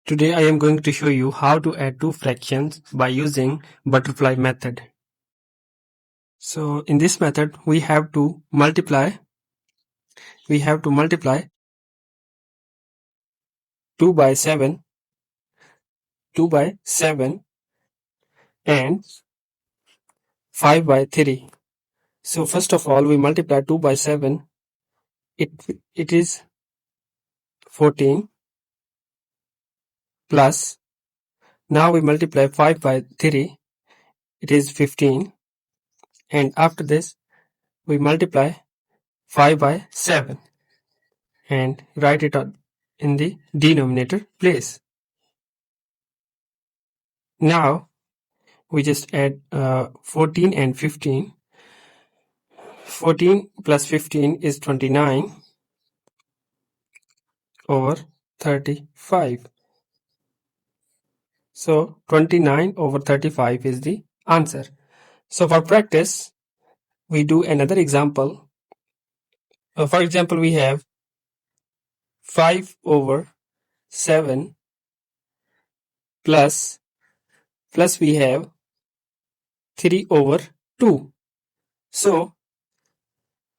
Today I am going to show you how to add two fractions by using butterfly method. So in this method we have to multiply 2 by 7 and 5 by 3. So first of all we multiply 2 by 7, it is 14, plus now we multiply 5 by 3, it is 15, and after this we multiply 5 by 7 and write it out in the denominator place. Now we just add 14 and 15. 14 plus 15 is 29 over 35. So 29 over 35 is the answer. So for practice, we do another example. For example, we have 5 over 7 plus we have 3 over 2. So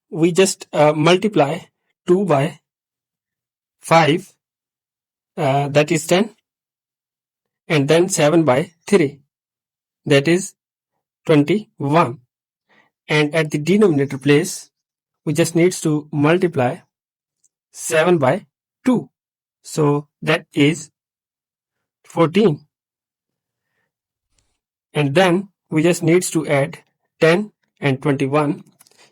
we just multiply 2 by 5, that is 10, and then 7 by 3, that is 21. And at the denominator place, we just needs to multiply 7 by 2. So that is 14. And then we just needs to add 10 and 21.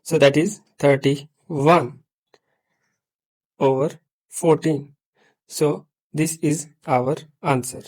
So that is 31 over 14. So this is our answer.